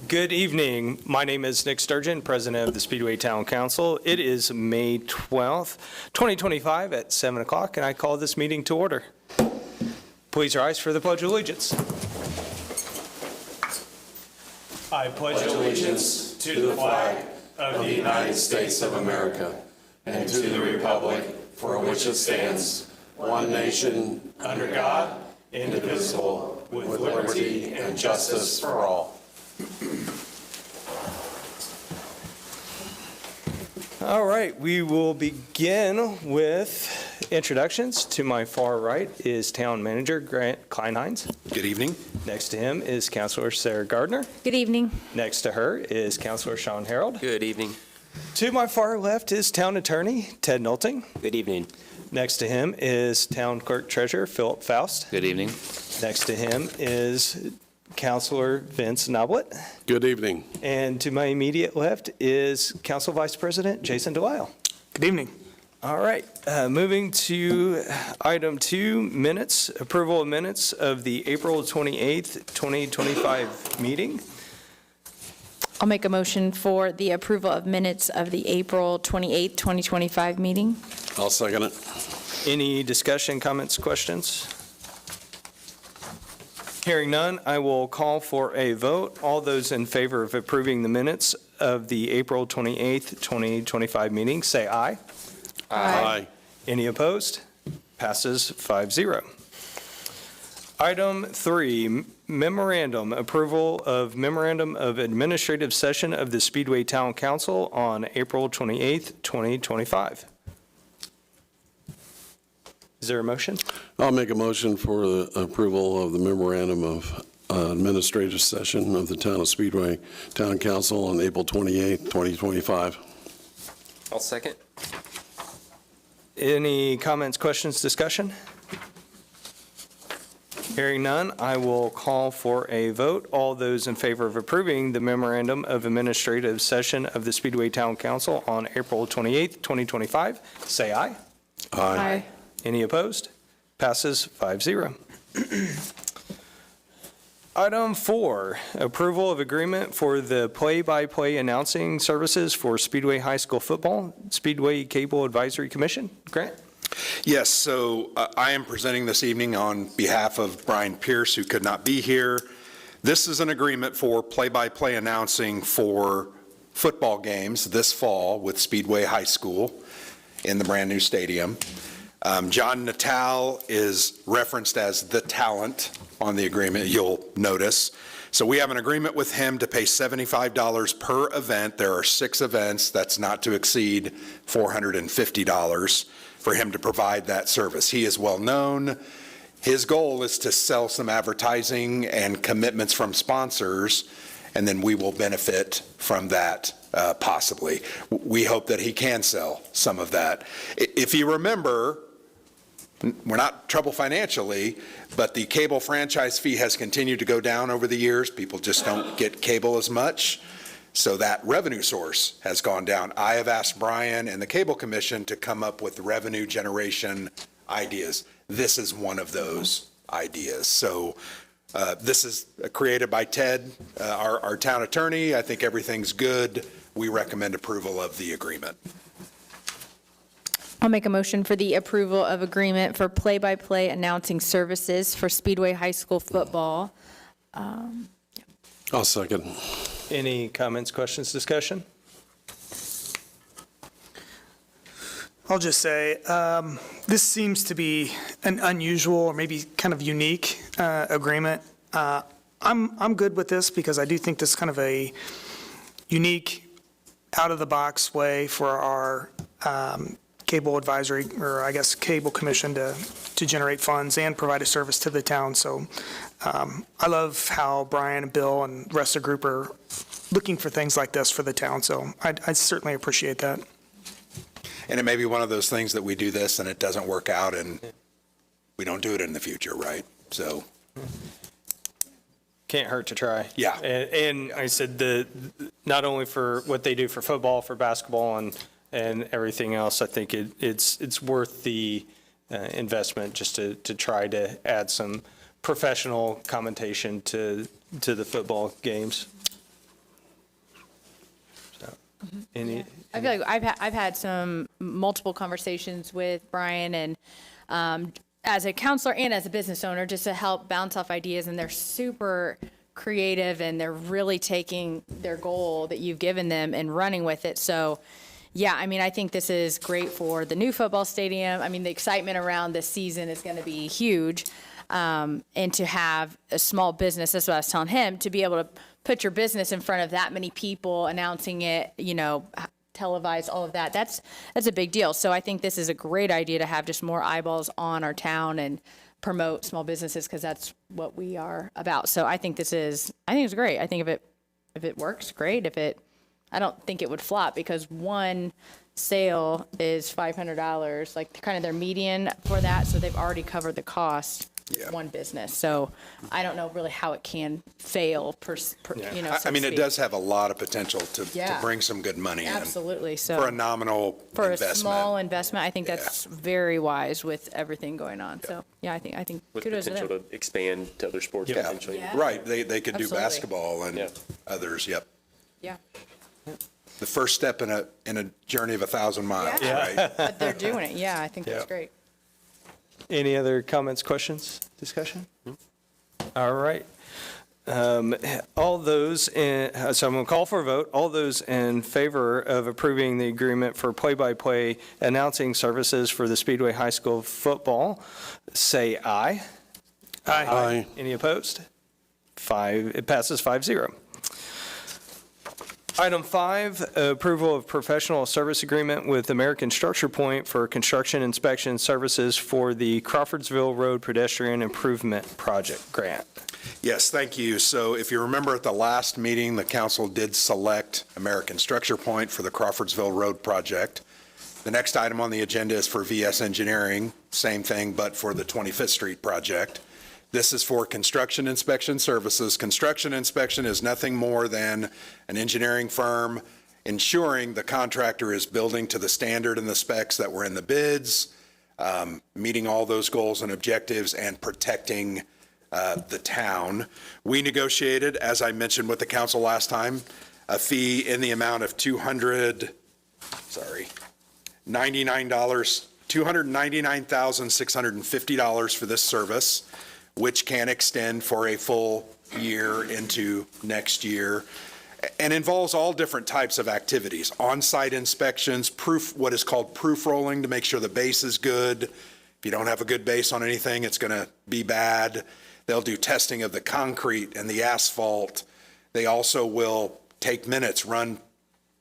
Good evening. My name is Nick Sturgeon, President of the Speedway Town Council. It is May 12th, 2025 at 7 o'clock, and I call this meeting to order. Please rise for the Pledge of Allegiance. I pledge allegiance to the flag of the United States of America and to the republic for which it stands, one nation, under God, indivisible, with liberty and justice for all. All right, we will begin with introductions. To my far right is Town Manager Grant Kleinheinz. Good evening. Next to him is Councilor Sarah Gardner. Good evening. Next to her is Councilor Sean Harold. Good evening. To my far left is Town Attorney Ted Nolting. Good evening. Next to him is Town Clerk Treasurer Philip Faust. Good evening. Next to him is Councilor Vince Noblet. Good evening. And to my immediate left is Council Vice President Jason Delisle. Good evening. All right, moving to item 2, minutes, approval of minutes of the April 28th, 2025 meeting. I'll make a motion for the approval of minutes of the April 28th, 2025 meeting. I'll second it. Any discussion, comments, questions? Hearing none, I will call for a vote. All those in favor of approving the minutes of the April 28th, 2025 meeting, say aye. Aye. Any opposed? Passes 5-0. Item 3, memorandum, approval of memorandum of administrative session of the Speedway Town Council on April 28th, 2025. Is there a motion? I'll make a motion for the approval of the memorandum of administrative session of the Town of Speedway Town Council on April 28th, 2025. I'll second. Any comments, questions, discussion? Hearing none, I will call for a vote. All those in favor of approving the memorandum of administrative session of the Speedway Town Council on April 28th, 2025, say aye. Aye. Any opposed? Passes 5-0. Item 4, approval of agreement for the play-by-play announcing services for Speedway High School football, Speedway Cable Advisory Commission. Grant? Yes, so I am presenting this evening on behalf of Brian Pierce, who could not be here. This is an agreement for play-by-play announcing for football games this fall with Speedway High School in the brand-new stadium. John Natal is referenced as the talent on the agreement, you'll notice. So we have an agreement with him to pay $75 per event. There are 6 events. That's not to exceed $450 for him to provide that service. He is well known. His goal is to sell some advertising and commitments from sponsors, and then we will benefit from that possibly. We hope that he can sell some of that. If you remember, we're not in trouble financially, but the cable franchise fee has continued to go down over the years. People just don't get cable as much. So that revenue source has gone down. I have asked Brian and the Cable Commission to come up with revenue generation ideas. This is one of those ideas. So this is created by Ted, our town attorney. I think everything's good. We recommend approval of the agreement. I'll make a motion for the approval of agreement for play-by-play announcing services for Speedway High School football. I'll second. Any comments, questions, discussion? I'll just say, this seems to be an unusual or maybe kind of unique agreement. I'm good with this because I do think this is kind of a unique, out-of-the-box way for our cable advisory, or I guess cable commission to generate funds and provide a service to the town. So I love how Brian and Bill and the rest of the group are looking for things like this for the town. So I certainly appreciate that. And it may be one of those things that we do this and it doesn't work out and we don't do it in the future, right? So. Can't hurt to try. Yeah. And I said, not only for what they do for football, for basketball and everything else, I think it's worth the investment just to try to add some professional commentation to the football games. Any? I feel like I've had some multiple conversations with Brian and as a counselor and as a business owner, just to help bounce off ideas, and they're super creative and they're really taking their goal that you've given them and running with it. So yeah, I mean, I think this is great for the new football stadium. I mean, the excitement around this season is going to be huge. And to have a small business, that's what I was telling him, to be able to put your business in front of that many people, announcing it, televised, all of that, that's a big deal. So I think this is a great idea to have just more eyeballs on our town and promote small businesses, because that's what we are about. So I think it's great. I think if it works, great. I don't think it would flop, because one sale is $500, like kind of their median for that. So they've already covered the cost. Yeah. One business. So I don't know really how it can fail I mean, it does have a lot of potential to Yeah. bring some good money in. Absolutely. So For a nominal for investment. a small investment, I think that's very wise with everything going on. So yeah, I think With kudos to potential them. to expand to other sports Yeah. potentially. Yeah. Right, they could do Absolutely. basketball and Yeah. others, yep. Yeah, The first step in a journey of 1,000 miles, right? but they're doing it. Yeah, I think that's Yeah. great. Any other comments, questions, discussion? All right. All those, so I'm going to call for a vote. All those in favor of approving the agreement for play-by-play announcing services for the Speedway High School football, say aye. Aye. Any opposed? It passes 5-0. Item 5, approval of professional service agreement with American Structure Point for construction inspection services for the Crawfordsville Road Pedestrian Improvement Project grant. Yes, thank you. So if you remember at the last meeting, the council did select American Structure Point for the Crawfordsville Road project. The next item on the agenda is for VS Engineering, same thing, but for the 25th Street project. This is for construction inspection services. Construction inspection is nothing more than an engineering firm ensuring the contractor is building to the standard and the specs that were in the bids, meeting all those goals and objectives, and protecting the town. We negotiated, as I mentioned with the council last time, a fee in the amount of $299,650 for this service, which can extend for a full year into next year, and involves all different types of activities: on-site inspections, what is called proof rolling to make sure the base is good. If you don't have a good base on anything, it's going to be bad. They'll do testing of the concrete and the asphalt. They also will take minutes, run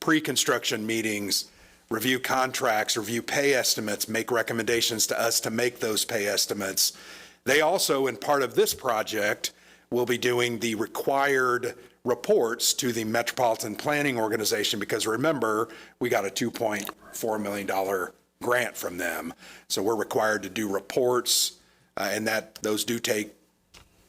pre-construction meetings, review contracts, review pay estimates, make recommendations to us to make those pay estimates. They also, in part of this project, will be doing the required reports to the Metropolitan Planning Organization, because remember, we got a $2.4 million grant from them. So we're required to do reports, and those do take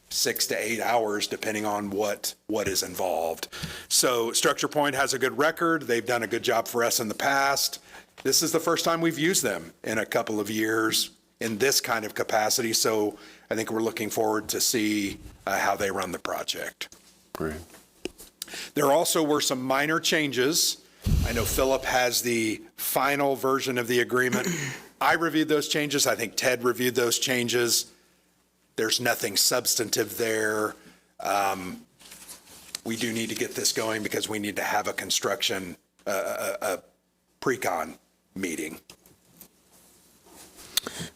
6 to 8 hours, depending on what is involved. So Structure Point has a good record. They've done a good job for us in the past. This is the first time we've used them in a couple of years in this kind of capacity. So I think we're looking forward to see how they run the project. Great. There also were some minor changes. I know Philip has the final version of the agreement. I reviewed those changes. I think Ted reviewed those changes. There's nothing substantive there. We do need to get this going because we need to have a construction, a pre-con meeting.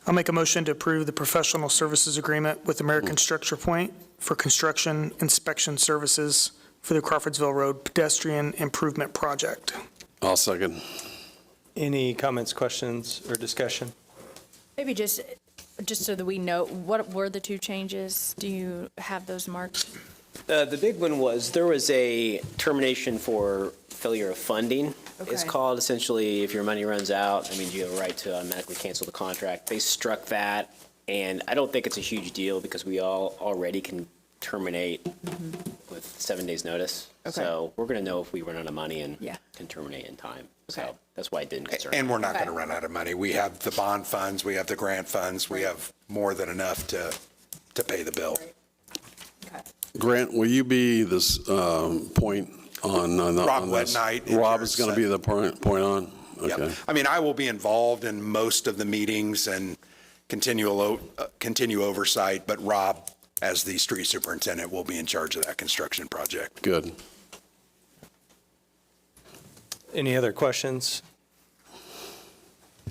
I'll make a motion to approve the professional services agreement with American Structure Point for construction inspection services for the Crawfordsville Road Pedestrian Improvement Project. I'll second. Any comments, questions, or discussion? Maybe just so that we know, what were the two changes? Do you have those marked? The big one was there was a termination for failure of funding. It's Okay. called, essentially, if your money runs out, that means you have a right to automatically cancel the contract. They struck that, and I don't think it's a huge deal because we all already can terminate with 7 days' notice. Okay. So we're going to know if we run out of money and Yeah. can terminate in time. Okay. So that's why it didn't concern me. And we're not going to Okay. run out of money. We have the bond funds, we have the grant funds, we have more than enough to pay the bill. Okay. Grant, will you be this point on this? Rob Wetnight. Rob is going to be the point on? Yep. Okay. I mean, I will be involved in most of the meetings and continue oversight, but Rob, as the street superintendent, will be in charge of that construction project. Good. Any other questions?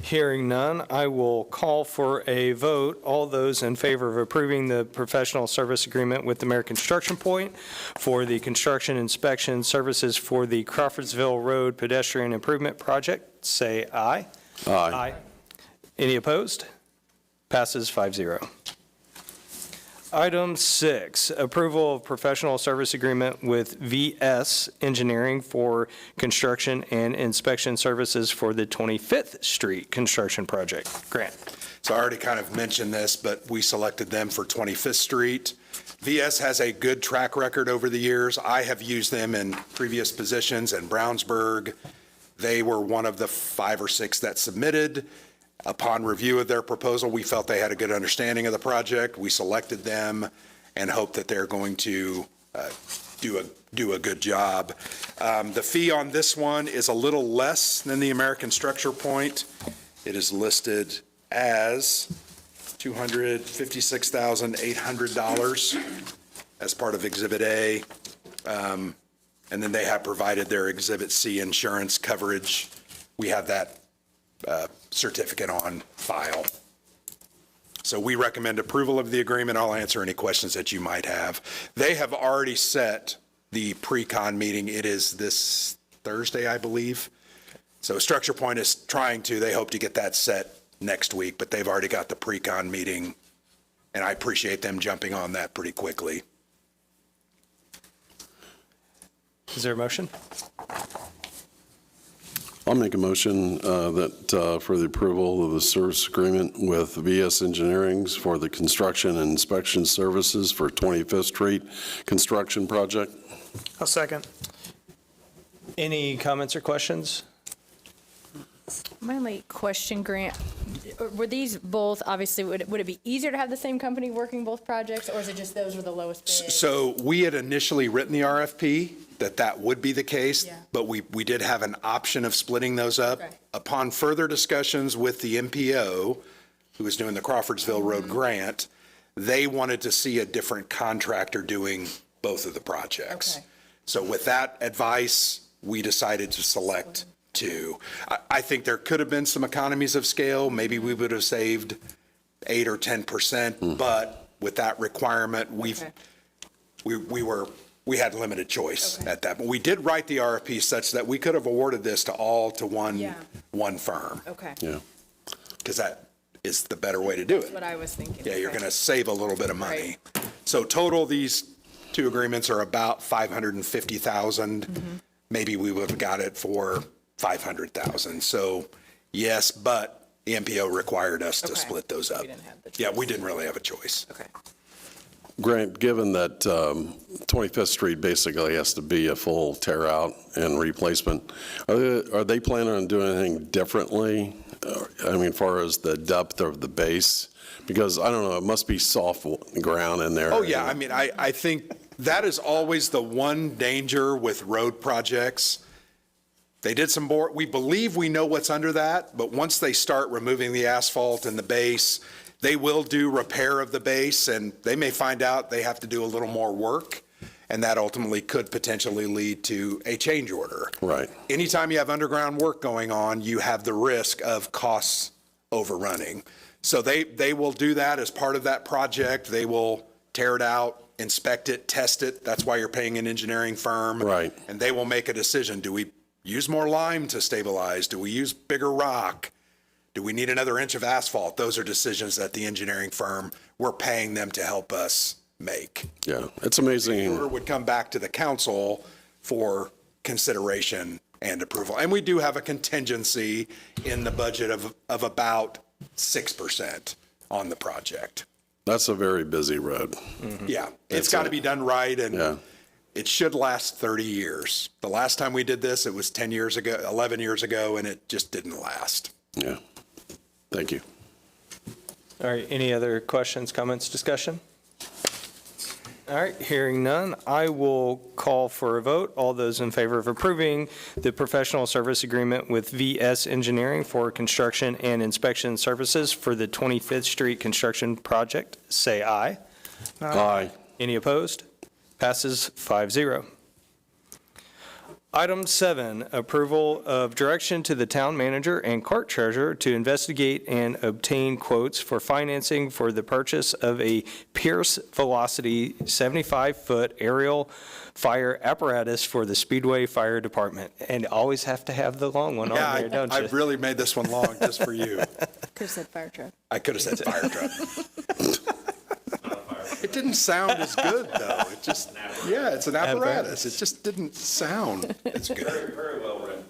Hearing none, I will call for a vote. All those in favor of approving the professional service agreement with American Construction Point for the construction inspection services for the Crawfordsville Road pedestrian improvement project, say aye. Aye. Any opposed? Passes 5-0. Item 6, approval of professional service agreement with VS Engineering for construction and inspection services for the 25th Street construction project. Grant. So I already kind of mentioned this, but we selected them for 25th Street. VS has a good track record over the years. I have used them in previous positions in Brownsburg. They were one of the 5 or 6 that submitted. Upon review of their proposal, we felt they had a good understanding of the project. We selected them and hope that they're going to do a good job. The fee on this one is a little less than the American Structure Point. It is listed as $256,800 as part of Exhibit A. And then they have provided their Exhibit C insurance coverage. We have that certificate on file. So we recommend approval of the agreement. I'll answer any questions that you might have. They have already set the pre-con meeting. It is this Thursday, I believe. So Structure Point is they hope to get that set next week, but they've already got the pre-con meeting, and I appreciate them jumping on that pretty quickly. Is there a motion? I'll make a motion that for the approval of the service agreement with VS Engineering for the construction and inspection services for 25th Street construction project. I'll second. Any comments or questions? My only question, Grant, were these both, obviously, would it be easier to have the same company working both projects, or is it just those were the lowest bid? So we had initially written the RFP that would be the case, Yeah. but we did have an option of splitting those up. Okay. Upon further discussions with the MPO, who was doing the Crawfordsville Road grant, they wanted to see a different contractor doing both of the projects. Okay. So with that advice, we decided to select two. I think there could have been some economies of scale. Maybe we would have saved 8 or 10%, but with that requirement, we had limited choice at that. But we did write the RFP such that we could have awarded this to one firm, Okay, Yeah. because that is the better way to do that's what it. I was thinking. Yeah, you're Okay. going to save a little bit of money. So total, these two agreements are about $550,000. Maybe we would have got it for $500,000. So yes, but the MPO required us to Okay. split those up. We didn't have the Yeah, choice. we didn't really have a choice. Okay. Grant, given that 25th Street basically has to be a full tear out and replacement, are they planning on doing anything differently? I mean, as far as the depth of the base? Because, I don't know, it must be soft ground in there. Oh, yeah, I mean, I think that is always the one danger with road projects. They did some bore, we believe we know what's under that, but once they start removing the asphalt and the base, they will do repair of the base, and they may find out they have to do a little more work, and that ultimately could potentially lead to a change order. Right. Anytime you have underground work going on, you have the risk of costs overrunning. So they will do that as part of that project. They will tear it out, inspect it, test it. That's why you're paying an engineering firm. Right. And they will make a decision. Do we use more lime to stabilize? Do we use bigger rock? Do we need another inch of asphalt? Those are decisions that the engineering firm, we're paying them to help us make. Yeah, it's The order amazing. would come back to the council for consideration and approval. And we do have a contingency in the budget of about 6% on the project. That's a very busy road. Yeah, it's That's got to it. be done right, Yeah. and it should last 30 years. The last time we did this, it was 10 years ago, 11 years ago, and it just didn't last. Yeah. Thank you. All right, any other questions, comments, discussion? All right, hearing none, I will call for a vote. All those in favor of approving the professional service agreement with VS Engineering for construction and inspection services for the 25th Street construction project, say aye. Aye. Any opposed? Passes 5-0. Item 7, approval of direction to the town manager and clerk treasurer to investigate and obtain quotes for financing for the purchase of a Pierce Velocity 75-foot aerial fire apparatus for the Speedway Fire Department. And always have to have the long one on there, don't I you? really made this one long just for you. Could have said fire truck. I could have said fire truck. It didn't sound as good, though. It just, yeah, it's an apparatus. It just didn't sound as good. Very well written.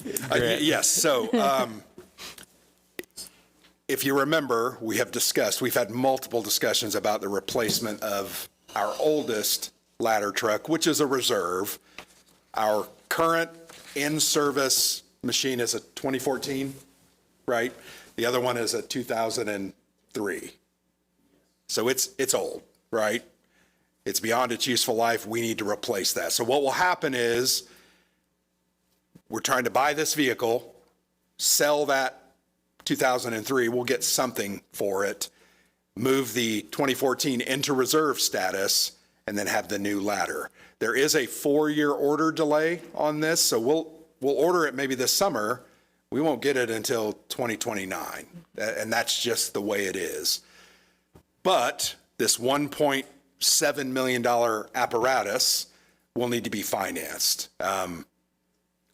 Thank you. Yes, so if you remember, we've had multiple discussions about the replacement of our oldest ladder truck, which is a reserve. Our current in-service machine is a 2014, right? The other one is a 2003. So it's old, right? It's beyond its useful life. We need to replace that. So what will happen is we're trying to buy this vehicle, sell that 2003, we'll get something for it, move the 2014 into reserve status, and then have the new ladder. There is a 4-year order delay on this, so we'll order it maybe this summer. We won't get it until 2029, and that's just the way it is. But this $1.7 million apparatus will need to be financed.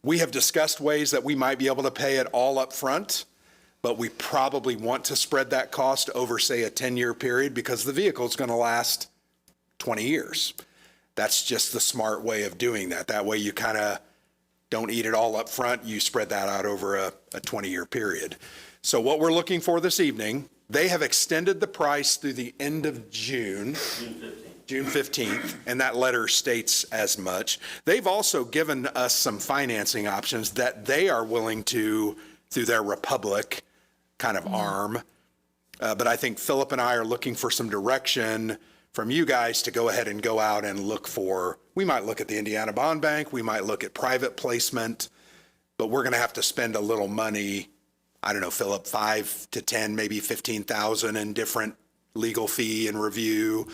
We have discussed ways that we might be able to pay it all up front, but we probably want to spread that cost over, say, a 10-year period because the vehicle is going to last 20 years. That's just the smart way of doing that. That way you kind of don't eat it all up front. You spread that out over a 20-year period. So what we're looking for this evening, they have extended the price through the end of June. June 15th, and that letter states as much. They've also given us some financing options that they are willing to, through their Republic kind of arm. But I think Philip and I are looking for some direction from you guys to go ahead and go out and look for, we might look at the Indiana Bond Bank, we might look at private placement, but we're going to have to spend a little money. I don't know, Philip, 5 to 10, maybe 15,000 in different legal fee and review.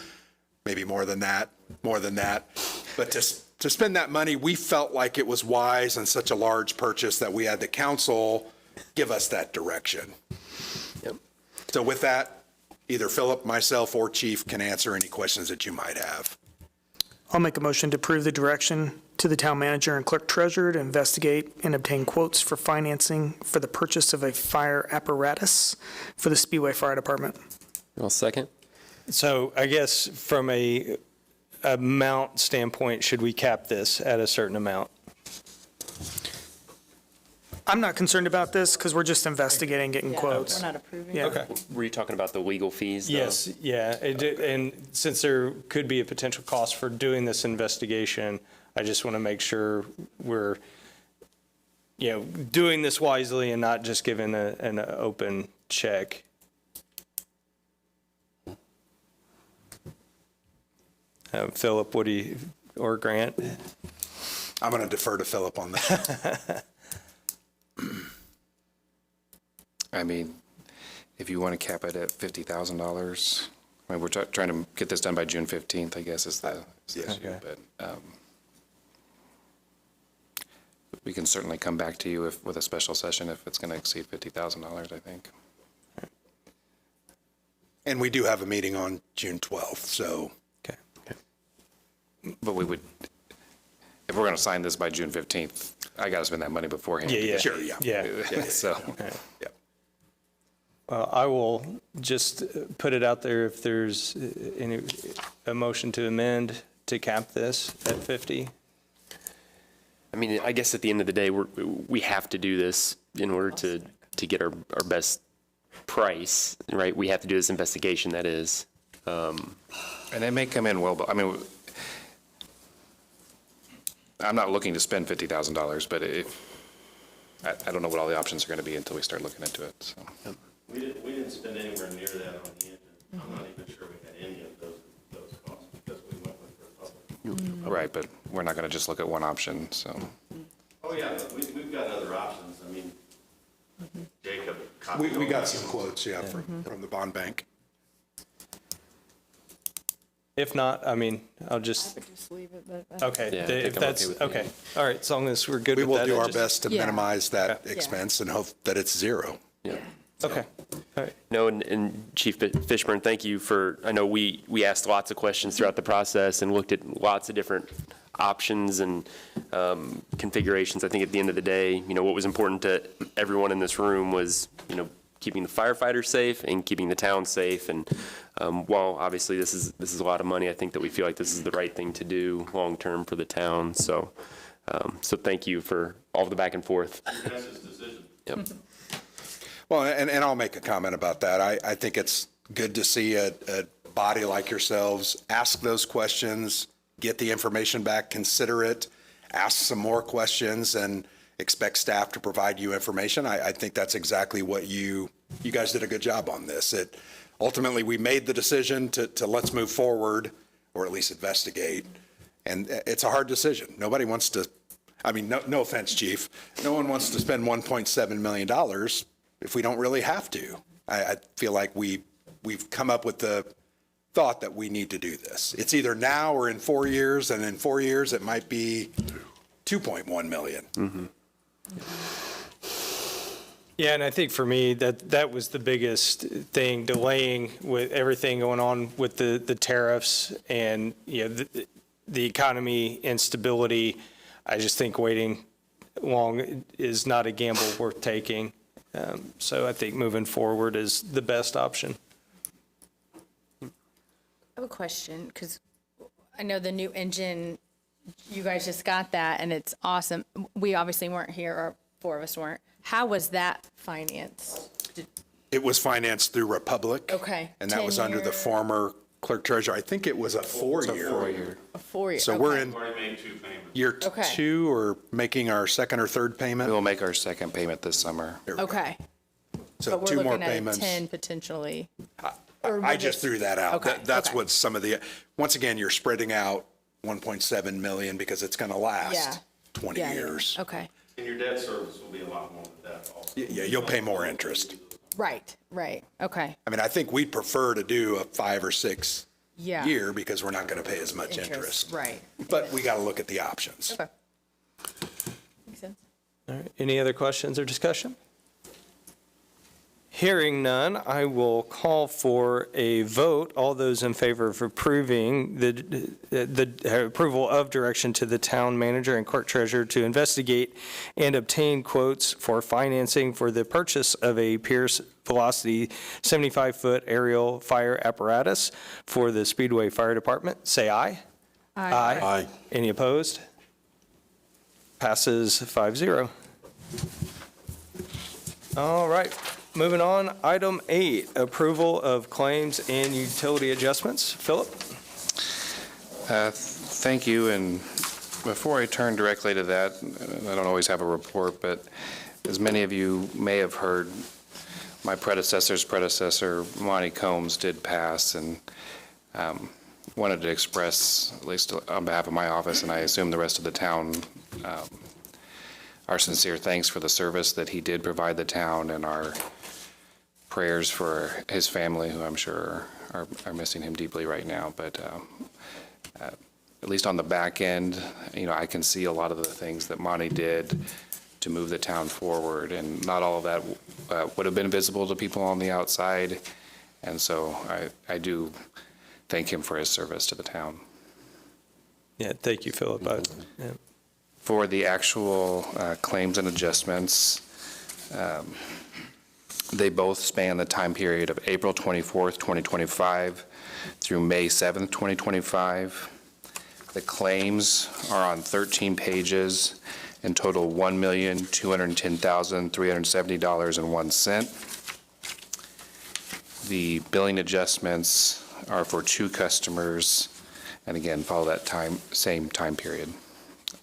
Maybe more than that. But to spend that money, we felt like it was wise and such a large purchase that we had the council give us that direction. Yep. So with that, either Philip, myself, or Chief can answer any questions that you might have. I'll make a motion to approve the direction to the town manager and clerk treasurer to investigate and obtain quotes for financing for the purchase of a fire apparatus for the Speedway Fire Department. I'll second. So I guess from a amount standpoint, should we cap this at a certain amount? I'm not concerned about this because we're just investigating, getting quotes. We're not approving. Yeah. Okay. Were you talking about the legal fees, though? Yes, yeah, and since there could be a potential cost for doing this investigation, I just want to make sure we're, doing this wisely and not just giving an open check. Philip, what do you, or Grant? I'm going to defer to Philip on that. I mean, if you want to cap it at $50,000, I mean, we're trying to get this done by June 15th, I guess, is the Yes. issue. But we can certainly come back to you with a special session if it's going to exceed $50,000, I think. And we do have a meeting on June 12th, so. Okay. But we would, if we're going to sign this by June 15th, I got to spend that money beforehand. Yeah. Sure, yeah. Yeah. So, Yep. I will just put it out there if there's a motion to amend to cap this at 50. I mean, I guess at the end of the day, we have to do this in order to get our best price, right? We have to do this investigation, that is. and it may come in well, but I mean, I'm not looking to spend $50,000, but I don't know what all the options are going to be until we start looking into it, so. We didn't spend anywhere near that on the engine. I'm not even sure Right, but we're not going to just look at one option, so. Oh, yeah, we've got other options. I mean, Jacob. We got some quotes, yeah, from the bond bank. If not, I mean, I'll just, Just leave it, but. okay, Yeah, I if think I'm that's, okay with that. okay. All right, as long as we're good We with that. will do I our just- best to Yeah. minimize that Yeah. expense and hope that it's zero. Yeah. Okay, all right. No, and Chief Fishburne, thank you for, I know we asked lots of questions throughout the process and looked at lots of different options and configurations. I think at the end of the day, what was important to everyone in this room was, keeping the firefighters safe and keeping the town safe. And while obviously this is a lot of money, I think that we feel like this is the right thing to do long-term for the town. So thank you for all the back and forth. That's his decision. Yep. Well, and I'll make a comment about that. I think it's good to see a body like yourselves ask those questions, get the information back, consider it, ask some more questions, and expect staff to provide you information. I think that's exactly what you guys did a good job on this. Ultimately, we made the decision to let's move forward, or at least investigate, and it's a hard decision. Nobody wants to, I mean, no offense, Chief, no one wants to spend $1.7 million if we don't really have to. I feel like we've come up with the thought that we need to do this. It's either now or in 4 years, and in 4 years, it might be 2.1 million. Mm-hmm. Yeah, and I think for me, that was the biggest thing, delaying with everything going on with the tariffs and, the economy instability. I just think waiting long is not a gamble worth taking. So I think moving forward is the best option. I have a question, because I know the new engine, you guys just got that, and it's awesome. We obviously weren't here, or 4 of us weren't. How was that financed? It was financed through Republic. Okay. And that was under the 10-year. former clerk treasurer. I think it was a 4-year. A 4 year. So we're okay. in Already made 2 payments. year Okay. 2, or making our second or third We payment. will make our second payment this summer. Okay. So But 2 we're more looking at payments. 10 potentially. I just threw that out. Okay, That's okay. what some of the, once again, you're spreading out 1.7 million because it's going to Yeah. last 20 Yeah, yeah. years. Okay. And your debt service will be a lot more than that also. Yeah, you'll pay more interest. Right, okay. I mean, I think we'd prefer to do a 5 or 6 Yeah. year because we're not going to pay as much interest. Right. But we got to look at the options. Okay. Makes sense. All right, any other questions or discussion? Hearing none, I will call for a vote. All those in favor of approving the approval of direction to the town manager and clerk treasurer to investigate and obtain quotes for financing for the purchase of a Pierce Velocity 75-foot aerial fire apparatus for the Speedway Fire Department, say aye. Aye. Aye. Any opposed? Passes 5-0. All right, moving on. Item 8, approval of claims and utility adjustments. Philip? Thank you, and before I turn directly to that, I don't always have a report, but as many of you may have heard, my predecessor's predecessor, Monty Combs, did pass, and wanted to express, at least on behalf of my office, and I assume the rest of the town, our sincere thanks for the service that he did provide the town, and our prayers for his family, who I'm sure are missing him deeply right now. But at least on the back end, I can see a lot of the things that Monty did to move the town forward, and not all of that would have been visible to people on the outside. And so I do thank him for his service to the town. Yeah, thank you, Philip. Yeah. For the actual claims and adjustments, they both span the time period of April 24th, 2025 through May 7th, 2025. The claims are on 13 pages and total $1,210,370.01. The billing adjustments are for 2 customers, and again, follow that same time period.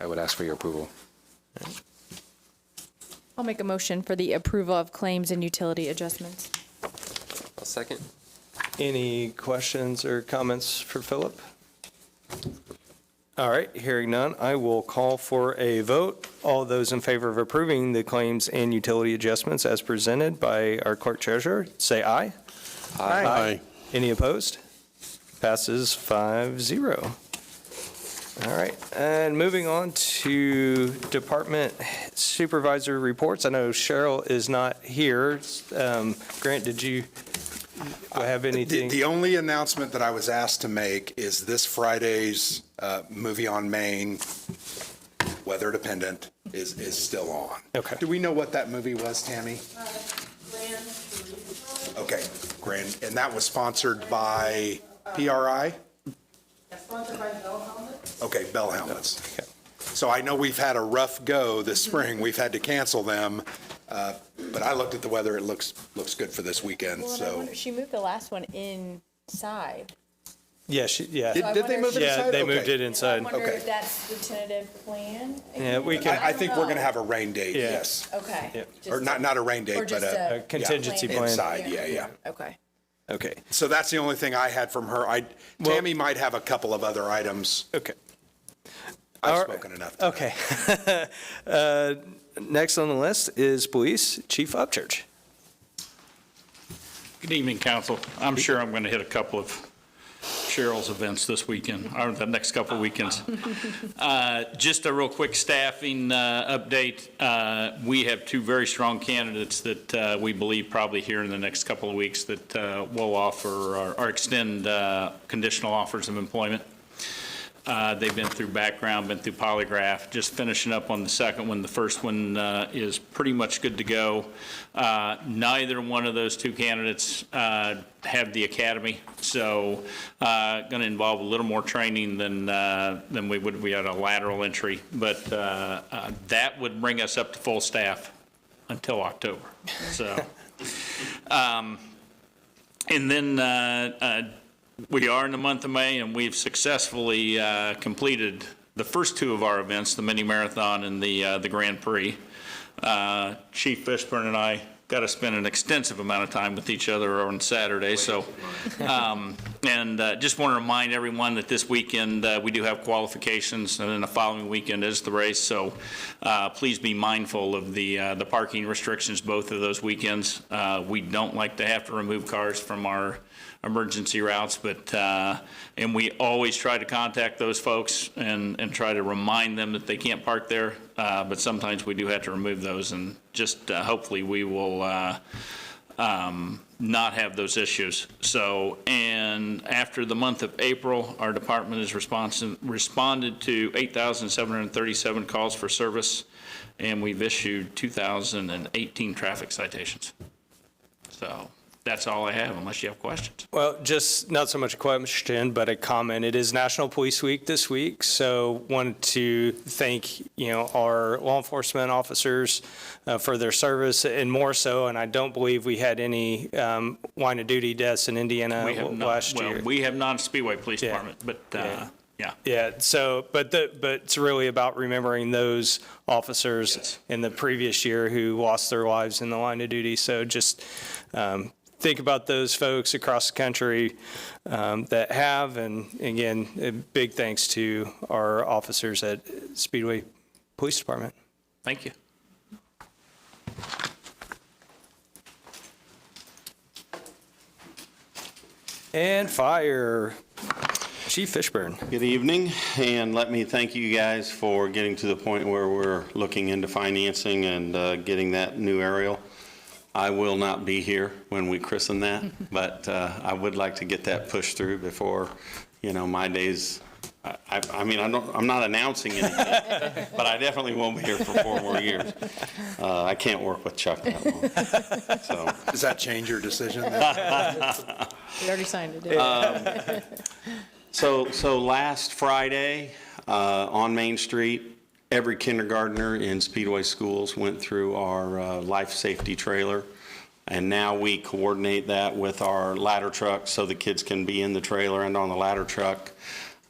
I would ask for your approval. I'll make a motion for the approval of claims and utility adjustments. I'll second. Any questions or comments for Philip? All right, hearing none, I will call for a vote. All those in favor of approving the claims and utility adjustments as presented by our clerk treasurer, say aye. Aye. Any opposed? Passes 5-0. All right, and moving on to department supervisor reports. I know Cheryl is not here. Grant, did you have anything? The only announcement that I was asked to make is this Friday's movie on Main, weather dependent, is still on. Okay. Do we know what that movie was, Tammy? Okay, Grand, and that was sponsored by PRI? Sponsored by Bell Helmets. Okay, Bell Helmets. So I know we've had a rough go this spring. We've had to cancel them. But I looked at the weather. It looks good for this weekend, Well, and I so. wonder, she moved the last one inside. Yeah, Did I they move it wonder- inside? Yeah, they Okay. moved it I inside. wonder Okay. if that's the tentative plan. Yeah, we can, I think we're going to have a rain date, Yeah. yes. Okay. Yeah. Or Just not a rain or date, but just a contingency plan. inside, yeah. Okay. Okay, So that's the only thing I had from her. Tammy might have a couple of other items. okay. I've All right. spoken enough. tonight. Okay. Next on the list is Police Chief Upchurch. Good evening, council. I'm sure I'm going to hit a couple of Cheryl's events this weekend, or the next couple of weekends. Just a real quick staffing update. We have two very strong candidates that we believe probably here in the next couple of weeks that will offer or extend conditional offers of employment. They've been through background, been through polygraph, just finishing up on the second one. The first one is pretty much good to go. Neither one of those two candidates have the academy, so going to involve a little more training than we would be at a lateral entry. But that would bring us up to full staff until October. So, and then we are in the month of May, and we've successfully completed the first two of our events, the mini marathon and the Grand Prix. Chief Fishburne and I got to spend an extensive amount of time with each other on Saturday. So, and just want to remind everyone that this weekend we do have qualifications, and then the following weekend is the race. So, please be mindful of the parking restrictions both of those weekends. We don't like to have to remove cars from our emergency routes, but and we always try to contact those folks and try to remind them that they can't park there, but sometimes we do have to remove those, and just hopefully we will not have those issues. So, and after the month of April, our department has responded to 8,737 calls for service, and we've issued 2,018 traffic citations. So that's all I have, unless you have questions. Well, just not so much a question, but a comment. It is National Police Week this week, so wanted to thank, our law enforcement officers for their service, and more so, and I don't believe we had any line of duty deaths in Indiana last year. Well, we have not a Speedway Police Yeah. Department, but yeah. Yeah, so, but it's really about remembering those officers Yes. in the previous year who lost their lives in the line of duty. So just think about those folks across the country that have, and again, a big thanks to our officers at Speedway Police Department. Thank you. And fire, Chief Fishburne. Good evening, and let me thank you guys for getting to the point where we're looking into financing and getting that new aerial. I will not be here when we christen that, but I would like to get that pushed through before, my days. I'm not announcing anything, but I definitely won't be here for 4 more years. I can't work with Chuck that long. So, Does that change your decision? We already signed it, didn't we? So last Friday, on Main Street, every kindergartner in Speedway schools went through our life safety trailer. And now we coordinate that with our ladder truck so the kids can be in the trailer and on the ladder truck.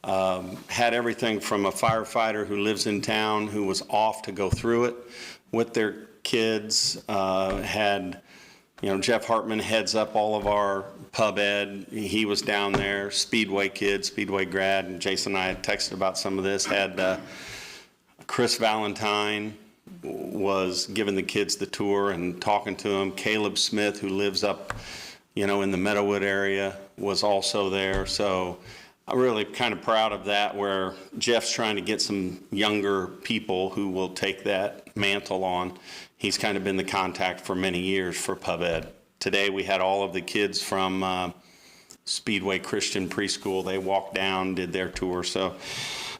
Had everything from a firefighter who lives in town who was off to go through it with their kids, had Jeff Hartman heads up all of our pub ed. He was down there, Speedway kid, Speedway grad, and Jason and I had texted about some of this. Had Chris Valentine was giving the kids the tour and talking to them. Caleb Smith, who lives up, in the Meadowood area, was also there. So I'm really kind of proud of that, where Jeff's trying to get some younger people who will take that mantle on. He's kind of been the contact for many years for Pub Ed. Today we had all of the kids from Speedway Christian Preschool. They walked down, did their tour. So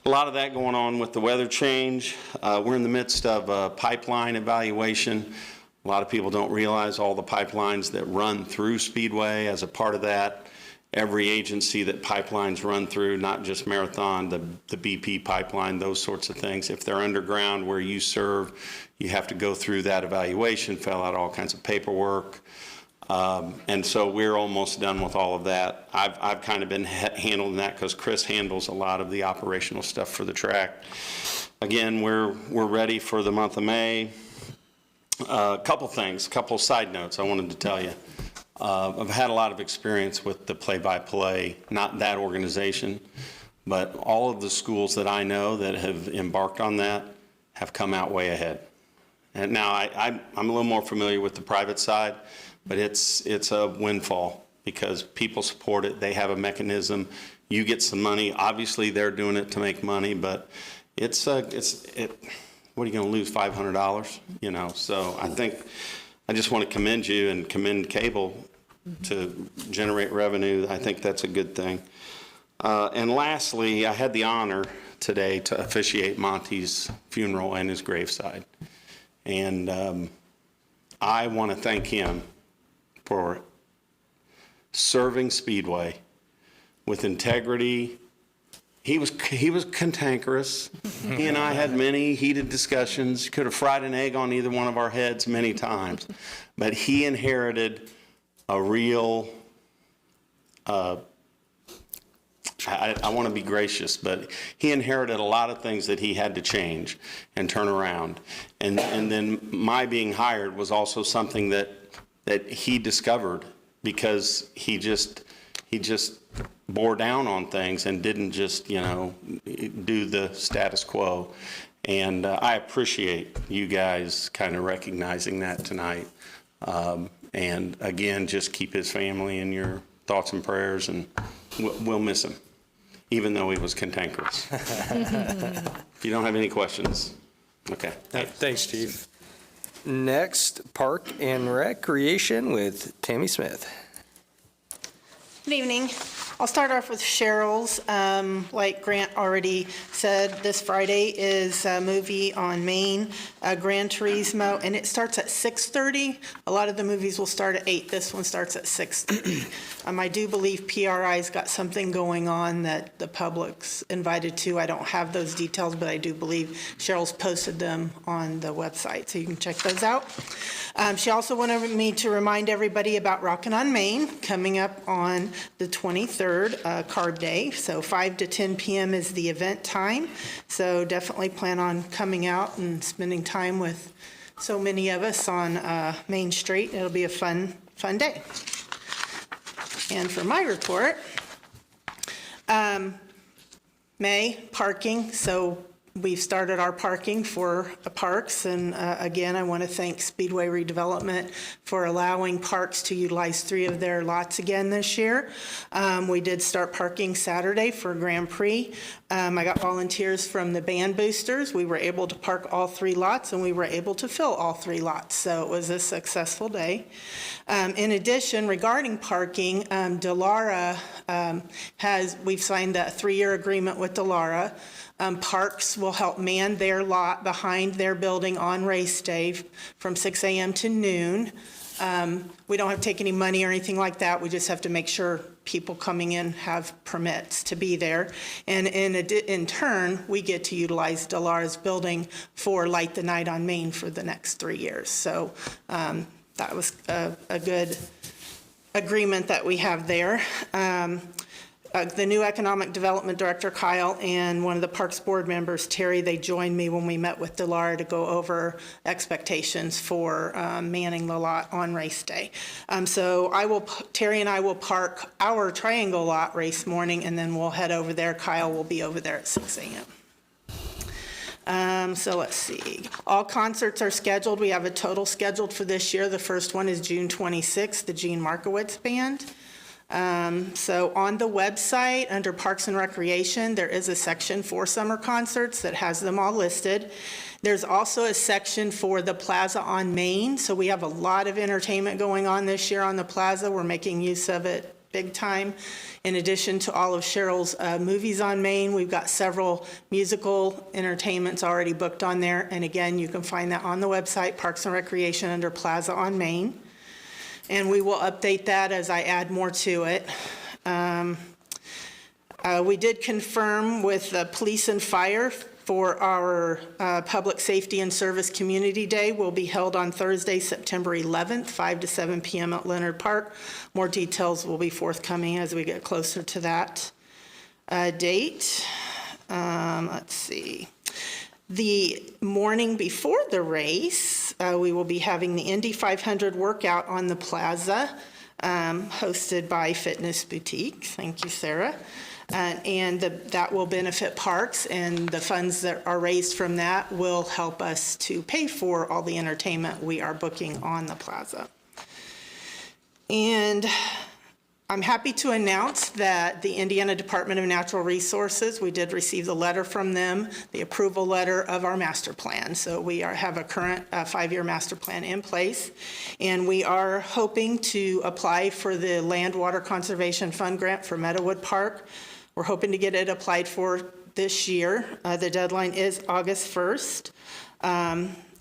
a lot of that going on with the weather change. We're in the midst of a pipeline evaluation. A lot of people don't realize all the pipelines that run through Speedway. As a part of that, every agency that pipelines run through, not just Marathon, the BP pipeline, those sorts of things. If they're underground where you serve, you have to go through that evaluation, fill out all kinds of paperwork. And so we're almost done with all of that. I've kind of been handling that because Chris handles a lot of the operational stuff for the track. Again, we're ready for the month of May. A couple side notes I wanted to tell you. I've had a lot of experience with the play-by-play, not that organization, but all of the schools that I know that have embarked on that have come out way ahead. And now I'm a little more familiar with the private side, but it's a windfall because people support it. They have a mechanism. You get some money. Obviously, they're doing it to make money, but what are you going to lose, $500? So I just want to commend you and commend cable to generate revenue. I think that's a good thing. And lastly, I had the honor today to officiate Monty's funeral and his graveside. And I want to thank him for serving Speedway with integrity. He was cantankerous. He and I had many heated discussions. Could have fried an egg on either one of our heads many times. But he inherited a real, I want to be gracious, but he inherited a lot of things that he had to change and turn around. And then my being hired was also something that he discovered because he just bore down on things and didn't just, do the status quo. And I appreciate you guys kind of recognizing that tonight. And again, just keep his family in your thoughts and prayers, and we'll miss him, even though he was cantankerous. If you don't have any questions, okay. Thanks, Chief. Next, Park and Recreation with Tammy Smith. Good evening. I'll start off with Cheryl's. Like Grant already said, this Friday is a movie on Main, Gran Turismo, and it starts at 6:30. A lot of the movies will start at 8. This one starts at 6:30. I do believe PRI's got something going on that the public's invited to. I don't have those details, but I do believe Cheryl's posted them on the website, so you can check those out. She also wanted me to remind everybody about Rockin' on Main coming up on the 23rd, Carb Day. So 5 to 10 p.m. is the event time. So definitely plan on coming out and spending time with so many of us on Main Street. It'll be a fun day. And for my report, May, parking. So we've started our parking for parks, and again, I want to thank Speedway Redevelopment for allowing parks to utilize 3 of their lots again this year. We did start parking Saturday for Grand Prix. I got volunteers from the band boosters. We were able to park all 3 lots, and we were able to fill all 3 lots, so it was a successful day. In addition, regarding parking, Delara we've signed a 3-year agreement with Delara. Parks will help man their lot behind their building on race day from 6 a.m. to noon. We don't have to take any money or anything like that. We just have to make sure people coming in have permits to be there. And in turn, we get to utilize Delara's building for Light the Night on Main for the next 3 years. So that was a good agreement that we have there. the new Economic Development Director, Kyle, and one of the Parks Board members, Terry, they joined me when we met with Delara to go over expectations for manning the lot on race day. So Terry and I will park our triangle lot race morning, and then we'll head over there. Kyle will be over there at 6 a.m. So let's see. All concerts are scheduled. We have a total scheduled for this year. The first one is June 26th, the Gene Markowitz Band. So on the website, under Parks and Recreation, there is a section for summer concerts that has them all listed. There's also a section for the Plaza on Main. So we have a lot of entertainment going on this year on the Plaza. We're making use of it big time. In addition to all of Cheryl's movies on Main, we've got several musical entertainments already booked on there. And again, you can find that on the website, Parks and Recreation, under Plaza on Main. And we will update that as I add more to it. We did confirm with the police and fire for our Public Safety and Service Community Day will be held on Thursday, September 11th, 5 to 7 p.m. at Leonard Park. More details will be forthcoming as we get closer to that date. Let's see. The morning before the race, we will be having the Indy 500 workout on the Plaza, hosted by Fitness Boutique. Thank you, Sarah. And that will benefit parks, and the funds that are raised from that will help us to pay for all the entertainment we are booking on the Plaza. And I'm happy to announce that the Indiana Department of Natural Resources, we did receive the letter from them, the approval letter of our master plan. So we have a current 5-year master plan in place, and we are hoping to apply for the Land Water Conservation Fund grant for Meadowood Park. We're hoping to get it applied for this year. The deadline is August 1st.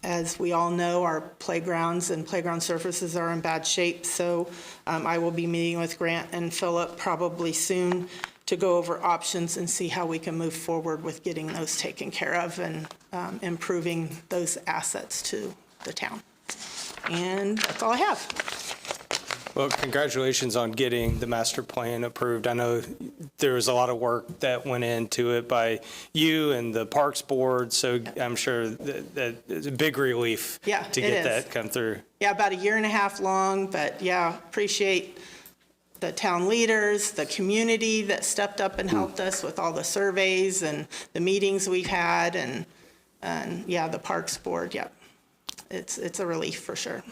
As we all know, our playgrounds and playground surfaces are in bad shape, so I will be meeting with Grant and Philip probably soon to go over options and see how we can move forward with getting those taken care of and improving those assets to the town. And that's all I have. Well, congratulations on getting the master plan approved. I know there was a lot of work that went into it by you and the Parks Board, so I'm sure that it's a big relief to get that come through. Yeah, about 1.5 years long, but yeah, appreciate the town leaders, the community that stepped up and helped us with all the surveys and the meetings we've had, and yeah, the Parks Board, yeah. It's a relief for sure.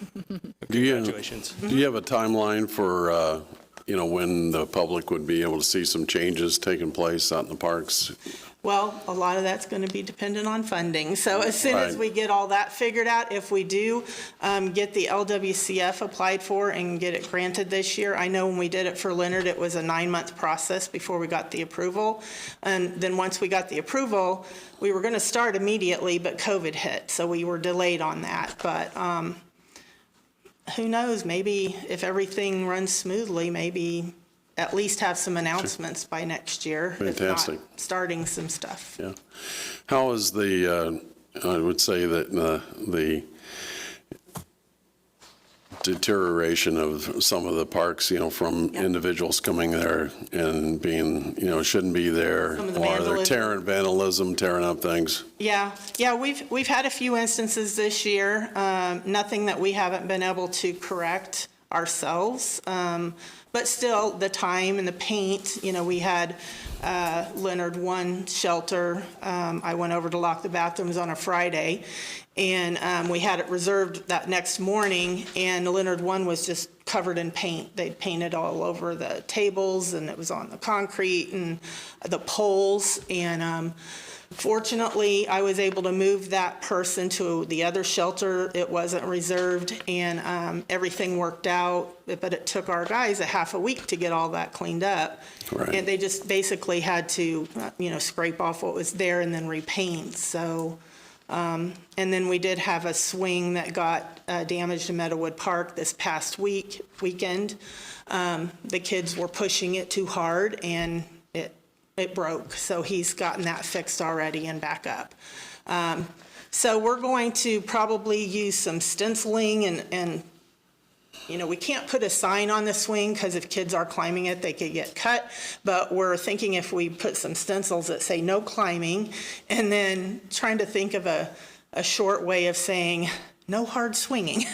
Congratulations. Do you have a timeline for, when the public would be able to see some changes taking place out in the parks? Well, a lot of that's going to be dependent on funding. So as soon as we get all that figured out, if we do get the LWCF applied for and get it granted this year, I know when we did it for Leonard, it was a 9-month process before we got the approval. And then once we got the approval, we were going to start immediately, but COVID hit, so we were delayed on that. But who knows, maybe if everything runs smoothly, maybe at least have some announcements by next year. Fantastic. If not, starting some stuff. Yeah. How is the, I would say that the deterioration of some of the parks, from individuals coming there and being, shouldn't be there, Some of the or they're vandalism. tearing up things? Yeah, we've had a few instances this year, nothing that we haven't been able to correct ourselves. But still, the time and the paint, we had Leonard 1 shelter. I went over to lock the bathrooms on a Friday, and we had it reserved that next morning, and Leonard 1 was just covered in paint. They'd painted all over the tables, and it was on the concrete and the poles, and fortunately, I was able to move that person to the other shelter. It wasn't reserved, and everything worked out, but it took our guys a half a week to get all that cleaned up. Right. And they just basically had to, scrape off what was there and then repaint. So, and then we did have a swing that got damaged in Meadowood Park this past weekend. The kids were pushing it too hard, and it broke, so he's gotten that fixed already and back up. So we're going to probably use some stenciling and we can't put a sign on the swing because if kids are climbing it, they could get cut. But we're thinking if we put some stencils that say no climbing, and then trying to think of a short way of saying no hard swinging.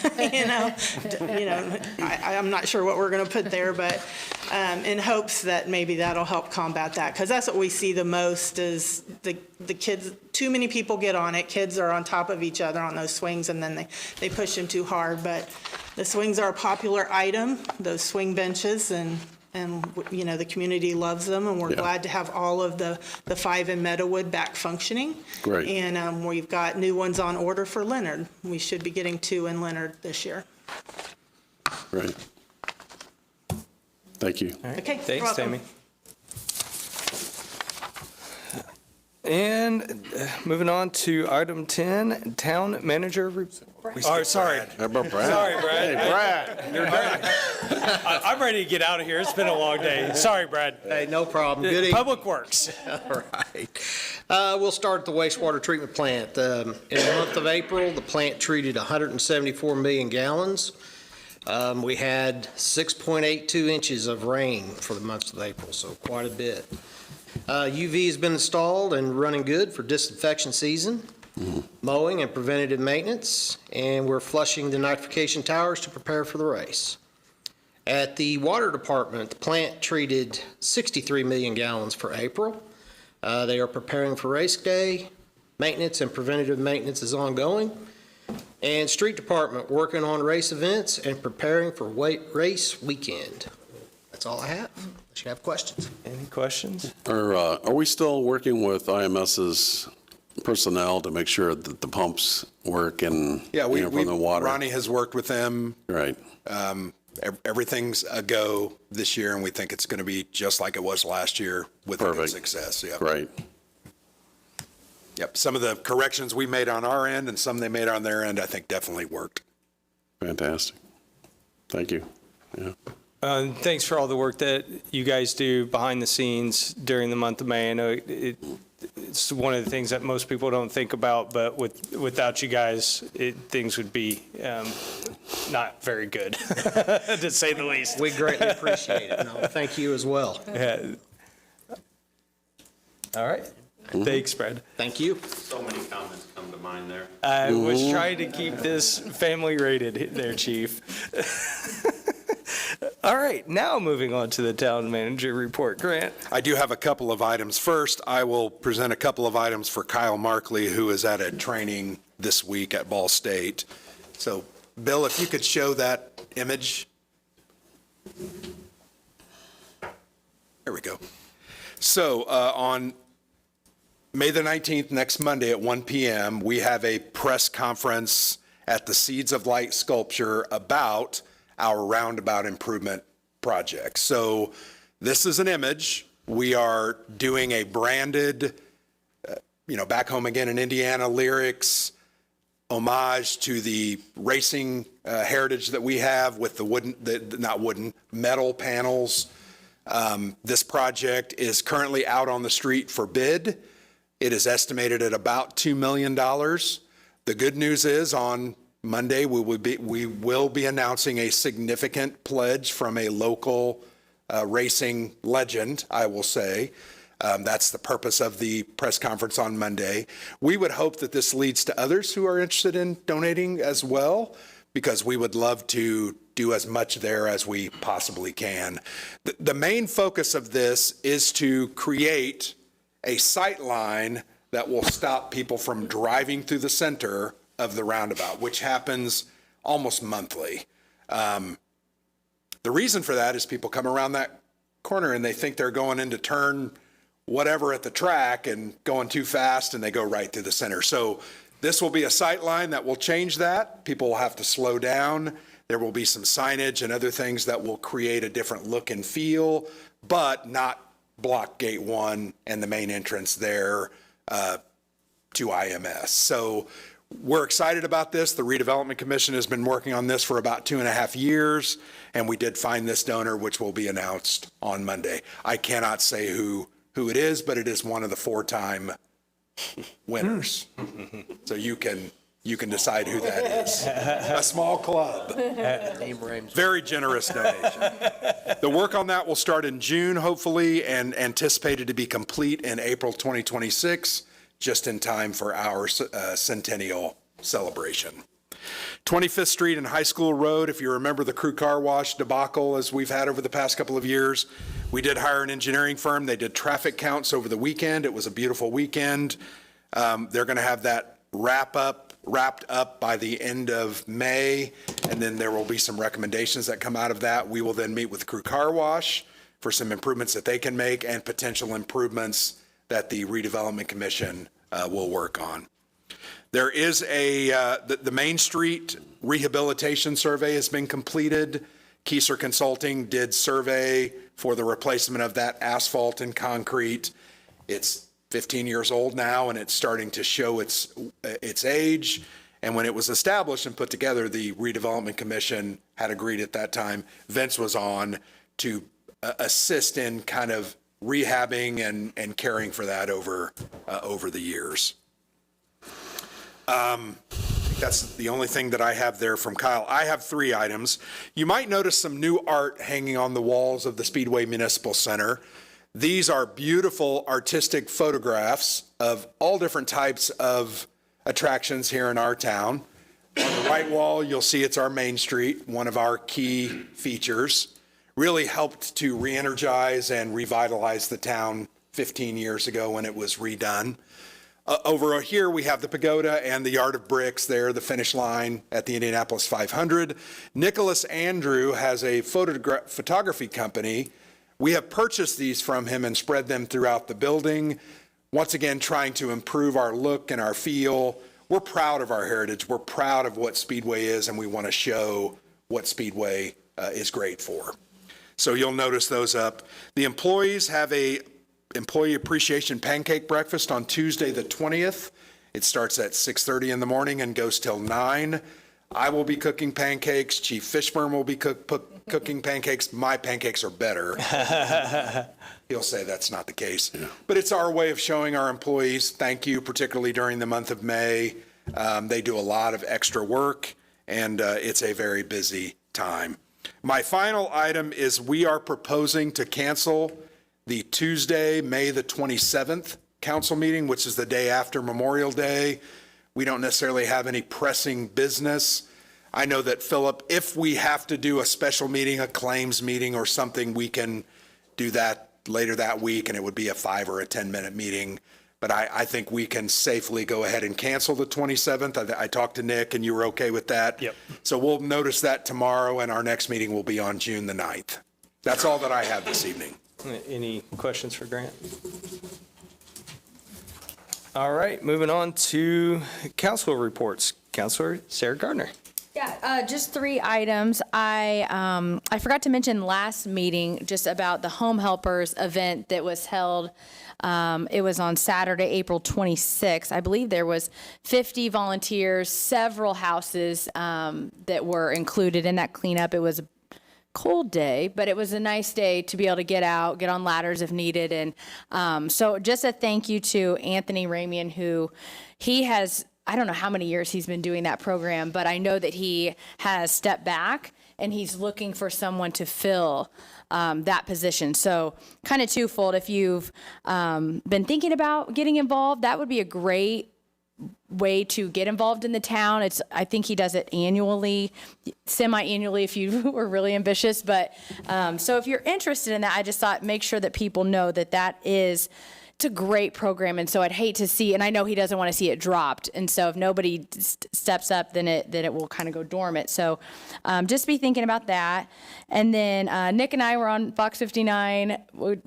I'm not sure what we're going to put there, but in hopes that maybe that'll help combat that, because that's what we see the most is the kids. Too many people get on it. Kids are on top of each other on those swings, and then they push them too hard. But the swings are a popular item, those swing benches, and the community loves them, and we're glad to have all of the 5 in Meadowood back functioning. Great. And we've got new ones on order for Leonard. We should be getting 2 in Leonard this year. Great. Thank you. Okay, you're Thanks, welcome. Tammy. And moving on to item 10, town manager report. Oh, sorry. How about Brad? Sorry, Brad. Hey, Brad. You're great. I'm ready to get out of here. It's been a long day. Sorry, Brad. Hey, no problem. Good evening. Public Works. All right. We'll start at the wastewater treatment plant. In the month of April, the plant treated 174 million gallons. We had 6.82 inches of rain for the month of April, so quite a bit. UV has been installed and running good for disinfection season, mowing and preventative maintenance, and we're flushing the nitrification towers to prepare for the race. At the water department, the plant treated 63 million gallons for April. They are preparing for race day. Maintenance and preventative maintenance is ongoing. And street department working on race events and preparing for race weekend. That's all I have. Unless you have questions. Any questions? Are we still working with IMS's personnel to make sure that the pumps work and, from the water? Ronnie has worked with them. Right. Everything's a go this year, and we think it's going to be just like it was last year with good Perfect. success. Yeah. Great. Yep. Some of the corrections we made on our end and some they made on their end, I think definitely worked. Fantastic. Thank you. Yeah. Thanks for all the work that you guys do behind the scenes during the month of May. I know it's one of the things that most people don't think about, but without you guys, things would be not very good, to say the least. We greatly appreciate it. No, thank you as well. Yeah. All right. Thanks, Brad. Thank you. So many comments come to mind there. I was trying to keep this family rated there, Chief. All right, now moving on to the town manager report. Grant? I do have a couple of items. First, I will present a couple of items for Kyle Markley, who is at a training this week at Ball State. So, Bill, if you could show that image. There we go. So, on May the 19th, next Monday at 1 p.m., we have a press conference at the Seeds of Light Sculpture about our roundabout improvement project. So this is an image. We are doing a branded, Back Home Again in Indiana lyrics, homage to the racing heritage that we have with the metal panels. This project is currently out on the street for bid. It is estimated at about $2 million. The good news is on Monday, we will be announcing a significant pledge from a local racing legend, I will say. That's the purpose of the press conference on Monday. We would hope that this leads to others who are interested in donating as well, because we would love to do as much there as we possibly can. The main focus of this is to create a sight line that will stop people from driving through the center of the roundabout, which happens almost monthly. The reason for that is people come around that corner and they think they're going into turn whatever at the track and going too fast, and they go right through the center. So this will be a sight line that will change that. People will have to slow down. There will be some signage and other things that will create a different look and feel, but not block gate 1 and the main entrance there to IMS. So we're excited about this. The Redevelopment Commission has been working on this for about 2.5 years, and we did find this donor, which will be announced on Monday. I cannot say who it is, but it is one of the 4-time winners. So you can You can decide who that is. A small club. Very generous donation. The work on that will start in June, hopefully, and anticipated to be complete in April 2026, just in time for our centennial celebration. 25th Street and High School Road, if you remember the crew car wash debacle as we've had over the past couple of years, we did hire an engineering firm. They did traffic counts over the weekend. It was a beautiful weekend. They're going to have that wrapped up by the end of May, and then there will be some recommendations that come out of that. We will then meet with Crew Car Wash for some improvements that they can make and potential improvements that the Redevelopment Commission will work on. There is the Main Street Rehabilitation Survey has been completed. Kieser Consulting did survey for the replacement of that asphalt and concrete. It's 15 years old now, and it's starting to show its age. And when it was established and put together, the Redevelopment Commission had agreed at that time, Vince was on to assist in kind of rehabbing and caring for that over the years. That's the only thing that I have there from Kyle. I have 3 items. You might notice some new art hanging on the walls of the Speedway Municipal Center. These are beautiful artistic photographs of all different types of attractions here in our town. On the right wall, you'll see it's our Main Street, one of our key features. Really helped to re-energize and revitalize the town 15 years ago when it was redone. Over here, we have the pagoda and the Yard of Bricks there, the finish line at the Indianapolis 500. Nicholas Andrew has a photography company. We have purchased these from him and spread them throughout the building. Once again, trying to improve our look and our feel. We're proud of our heritage. We're proud of what Speedway is, and we want to show what Speedway is great for. So you'll notice those up. The employees have a Employee Appreciation Pancake Breakfast on Tuesday the 20th. It starts at 6:30 in the morning and goes till 9. I will be cooking pancakes. Chief Fishburne will be cooking pancakes. My pancakes are better. He'll say that's not the case. Yeah. But it's our way of showing our employees thank you, particularly during the month of May. They do a lot of extra work, and it's a very busy time. My final item is we are proposing to cancel the Tuesday, May the 27th council meeting, which is the day after Memorial Day. We don't necessarily have any pressing business. I know that, Philip, if we have to do a special meeting, a claims meeting or something, we can do that later that week, and it would be a 5 or a 10-minute meeting. But I think we can safely go ahead and cancel the 27th. I talked to Nick, and you were okay with that? Yep. So we'll notice that tomorrow, and our next meeting will be on June the 9th. That's all that I have this evening. Any questions for Grant? All right, moving on to council reports. Councilor Sarah Gardner. Yeah, just 3 items. I forgot to mention last meeting just about the Home Helpers event that was held. It was on Saturday, April 26th. I believe there was 50 volunteers, several houses that were included in that cleanup. It was a cold day, but it was a nice day to be able to get out, get on ladders if needed. And so just a thank you to Anthony Ramian, who he has, I don't know how many years he's been doing that program, but I know that he has stepped back and he's looking for someone to fill that position. So kind of twofold. If you've been thinking about getting involved, that would be a great way to get involved in the town. I think he does it annually, semi-annually if you were really ambitious. But so if you're interested in that, I just thought make sure that people know that it's a great program. And so I'd hate to see, and I know he doesn't want to see it dropped. And so if nobody steps up, then it will kind of go dormant. So just be thinking about that. And then Nick and I were on Fox 59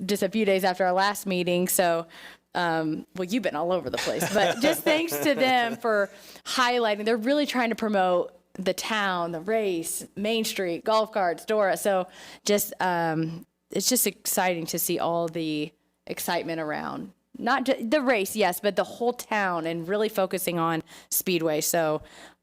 just a few days after our last meeting. So well, you've been all over the place, but just thanks to them for highlighting. They're really trying to promote the town, the race, Main Street, golf carts, Dora. So just it's just exciting to see all the excitement around not just the race, yes, but the whole town and really focusing on Speedway. So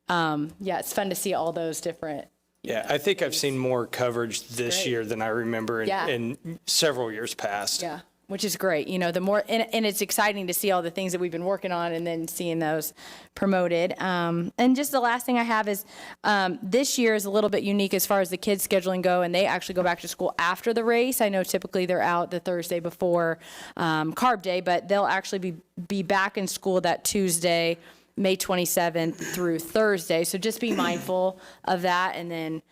yeah, it's fun to see all those different. Yeah, I think I've seen more coverage this year than I remember in several years past. Yeah. which is great. You know, the more, and it's exciting to see all the things that we've been working on and then seeing those promoted. And just the last thing I have is this year is a little bit unique as far as the kids scheduling go, and they actually go back to school after the race. I know typically they're out the Thursday before Carb Day, but they'll actually be back in school that Tuesday, May 27th through Thursday. So just be mindful of that. And then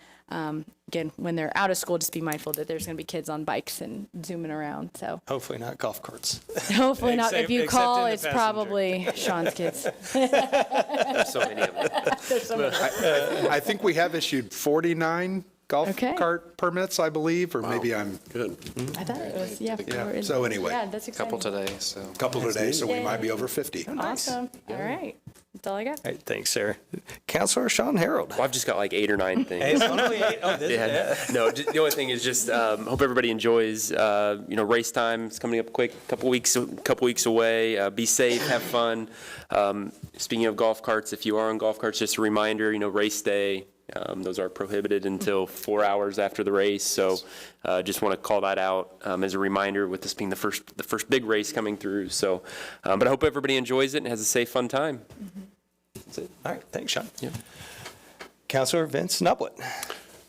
again, when they're out of school, just be mindful that there's going to be kids on bikes and zooming around. So Hopefully not golf carts. hopefully not. If you Except call, in the it's passenger. probably Sean's kids. There's so many of them. There's so many. I think we have issued 49 golf Okay. cart permits, I believe, or maybe I'm Good. I thought it was, yeah. Yeah, so anyway. Yeah, that's exciting. Couple today, so. a couple today, so we might be over 50. Awesome. All right. That's all I got. All right, thanks, Sarah. Councilor Sean Harold. Well, I've just got like 8 or 9 things. Hey, it's only 8. Oh, this Yeah. No, the only thing is just hope everybody enjoys. Race time is coming up quick. Couple weeks away. Be safe, have fun. Speaking of golf carts, if you are on golf carts, just a reminder. Race day. Those are prohibited until 4 hours after the race. So just want to call that out as a reminder with this being the first big race coming through. So, but I hope everybody enjoys it and has a safe, fun time. That's it. All right, thanks, Sean. Yeah. Councilor Vince Nublett.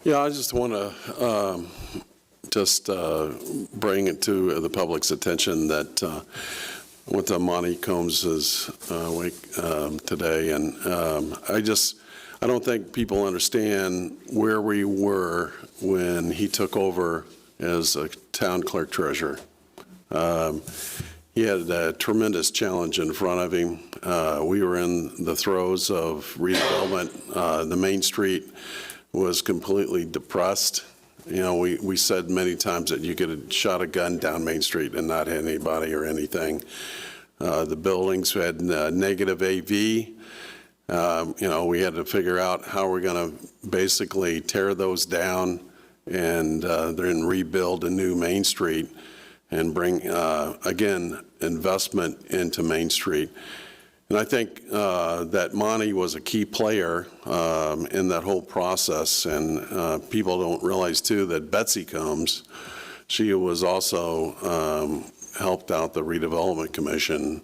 Yeah, I just want to bring it to the public's attention that with Monty Combs' wake today, and I don't think people understand where we were when he took over as a town clerk treasurer. He had a tremendous challenge in front of him. We were in the throes of redevelopment. The Main Street was completely depressed. We said many times that you could have shot a gun down Main Street and not hit anybody or anything. The buildings had negative AV. We had to figure out how we're going to basically tear those down and then rebuild a new Main Street and bring, again, investment into Main Street. And I think that Monty was a key player in that whole process. And people don't realize, too, that Betsy Combs, she was also helped out the redevelopment commission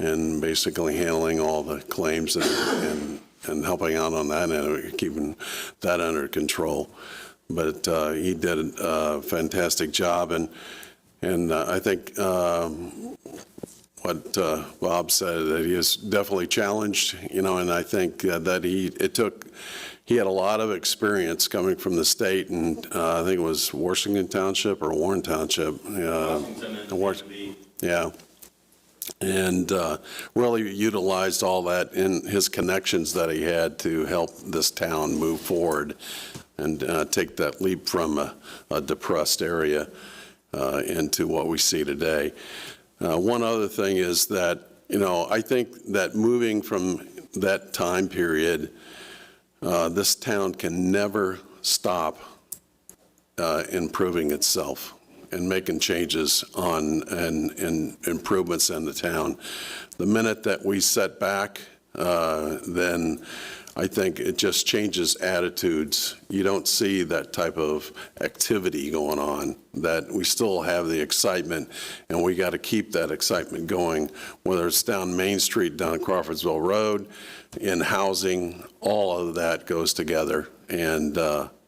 and basically handling all the claims and helping out on that and keeping that under control. But he did a fantastic job, and I think what Bob said, that he is definitely challenged, and I think that he had a lot of experience coming from the state, and I think it was Washington Township or Warren Township. Yeah. And really utilized all that in his connections that he had to help this town move forward and take that leap from a depressed area into what we see today. One other thing is that, I think that moving from that time period, this town can never stop improving itself and making changes on and improvements in the town. The minute that we set back, then I think it just changes attitudes. You don't see that type of activity going on, that we still have the excitement, and we got to keep that excitement going, whether it's down Main Street, down Crawfordsville Road, in housing, all of that goes together. And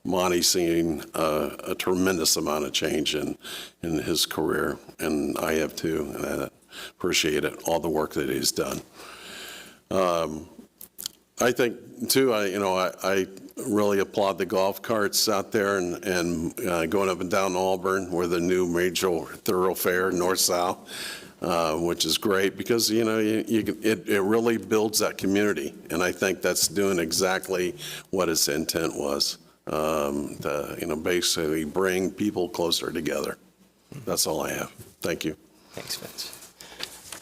Monty's seen a tremendous amount of change in his career, and I have too, and I appreciate it, all the work that he's done. I think too, I really applaud the golf carts out there and going up and down Auburn, where the new major thoroughfare, north-south, which is great because, it really builds that community, and I think that's doing exactly what its intent was. Basically bring people closer together. That's all I have. Thank you. Thanks, Vince.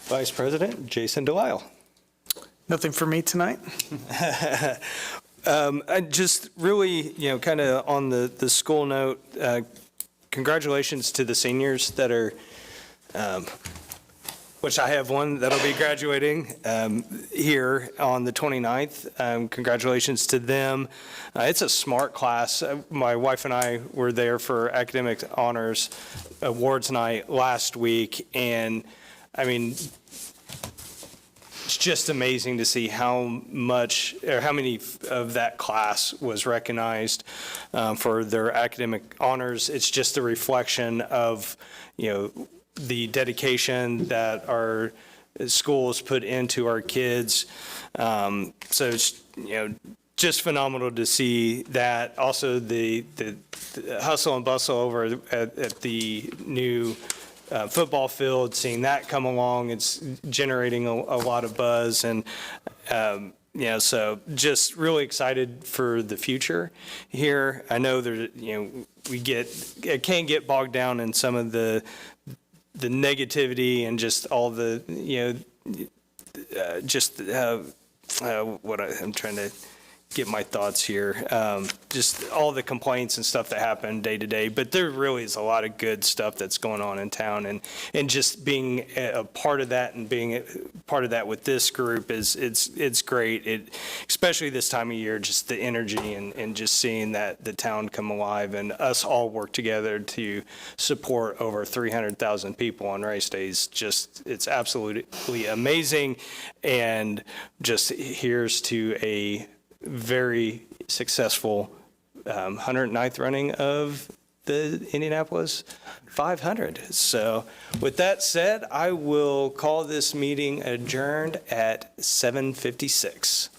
Vice President Jason Delisle. Nothing for me tonight. I just really, kind of on the school note, congratulations to the seniors that are which I have one that'll be graduating here on the 29th. Congratulations to them. It's a smart class. My wife and I were there for Academic Honors Awards Night last week, and I mean, it's just amazing to see how much, or how many of that class was recognized for their academic honors. It's just a reflection of, the dedication that our schools put into our kids. So it's, just phenomenal to see that. Also, the hustle and bustle over at the new football field, seeing that come along, it's generating a lot of buzz, and so just really excited for the future here. I know there, it can get bogged down in some of the negativity and just all the, I'm trying to get my thoughts here. Just all the complaints and stuff that happen day to day, but there really is a lot of good stuff that's going on in town, and just being a part of that and being a part of that with this group it's great. Especially this time of year, just the energy and just seeing that the town come alive and us all work together to support over 300,000 people on race days. It's absolutely amazing, and just here's to a very successful 109th running of the Indianapolis 500. So with that said, I will call this meeting adjourned at 7:56.